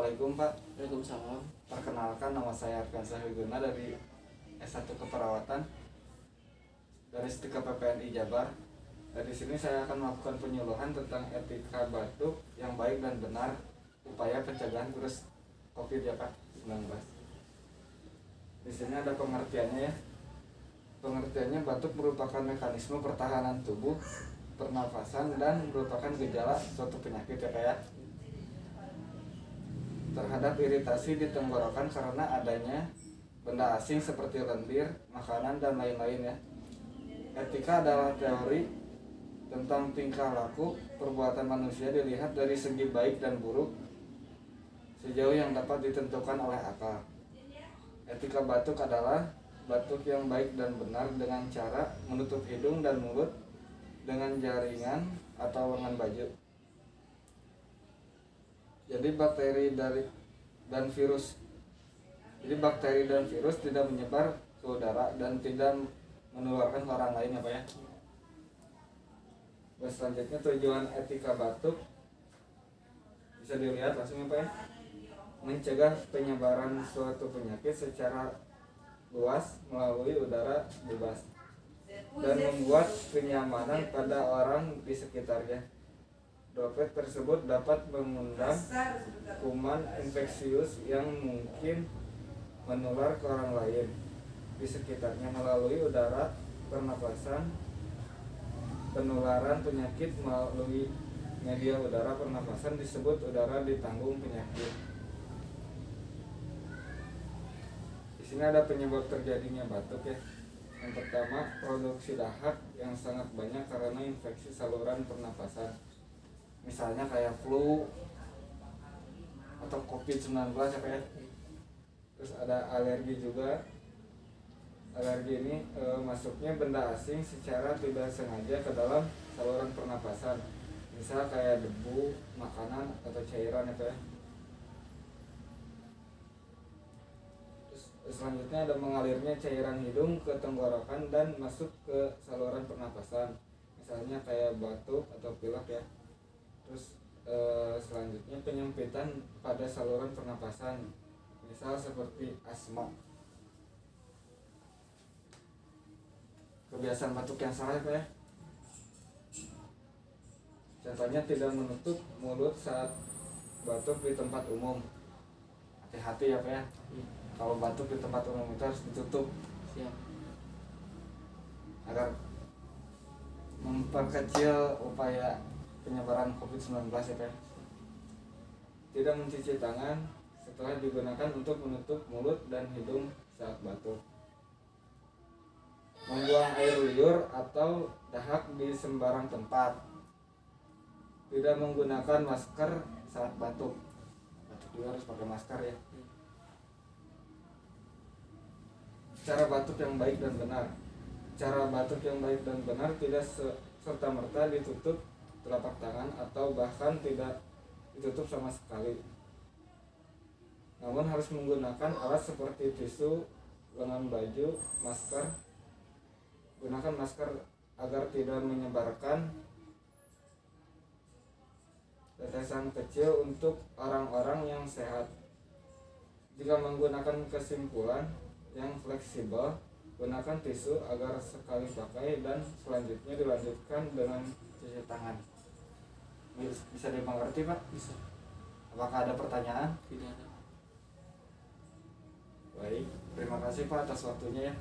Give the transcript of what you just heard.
Assalamualaikum Pak. Waalaikumsalam. Perkenalkan, nama saya Arkansa Wiguna dari S1 Keperawatan dari Stika PPNI Jabar. Di sini saya akan melakukan penyuluhan tentang etika batuk yang baik dan benar, upaya pencegahan virus COVID ya Pak 19. Di sini ada pengertiannya ya. Pengertiannya, batuk merupakan mekanisme pertahanan tubuh, pernafasan, dan merupakan gejala suatu penyakit ya Pak ya, terhadap iritasi di tenggorokan karena adanya benda asing seperti lendir, makanan, dan lain-lain ya. Etika adalah teori tentang tingkah laku perbuatan manusia dilihat dari segi baik dan buruk sejauh yang dapat ditentukan oleh akal. Etika batuk adalah batuk yang baik dan benar dengan cara menutup hidung dan mulut dengan jaringan atau lengan baju. Jadi bakteri dan virus tidak menyebar ke udara dan tidak menularkan ke orang lain ya Pak ya. Selanjutnya, tujuan etika batuk bisa dilihat langsung ya Pak ya. Mencegah penyebaran suatu penyakit secara luas melalui udara bebas dan membuat kenyamanan pada orang di sekitarnya. Droplet tersebut dapat mengundang kuman infeksius yang mungkin menular ke orang lain di sekitarnya melalui udara pernapasan. Penularan penyakit melalui media udara pernapasan disebut udara ditanggung penyakit. Di sini ada penyebab terjadinya batuk ya. Yang pertama, produksi dahak yang sangat banyak karena infeksi saluran pernapasan. Misalnya kayak flu atau COVID-19 ya Pak ya. Terus ada alergi juga. Alergi ini masuknya benda asing secara tidak sengaja ke dalam saluran pernapasan. Misal kayak debu, makanan, atau cairan ya Pak ya. Terus selanjutnya ada mengalirnya cairan hidung ke tenggorokan dan masuk ke saluran pernapasan. Misalnya kayak batuk atau pilek ya. Terus selanjutnya penyempitan pada saluran pernapasan, misal seperti asma. Kebiasaan batuk yang salah ya, contohnya tidak menutup mulut saat batuk di tempat umum. Hati-hati ya Pak ya, kalau batuk di tempat umum itu harus ditutup. Siap. Agar memperkecil upaya penyebaran COVID-19 ya Pak. Tidak mencuci tangan setelah digunakan untuk menutup mulut dan hidung saat batuk. Membuang air liur atau dahak di sembarang tempat. Tidak menggunakan masker saat batuk. Batuk juga harus pakai masker ya. Cara batuk yang baik dan benar. Cara batuk yang baik dan benar tidak serta-merta ditutup telapak tangan atau bahkan tidak ditutup sama sekali. Namun harus menggunakan alat seperti tisu, lengan baju, masker. Gunakan masker agar tidak menyebarkan tetesan kecil untuk orang-orang yang sehat. Jika menggunakan kesimpulan yang fleksibel, gunakan tisu agar sekali pakai dan selanjutnya dilanjutkan dengan cuci tangan. Bisa dimengerti Pak? Bisa. Apakah ada pertanyaan? Tidak ada. Baik, terima kasih Pak atas waktunya ya.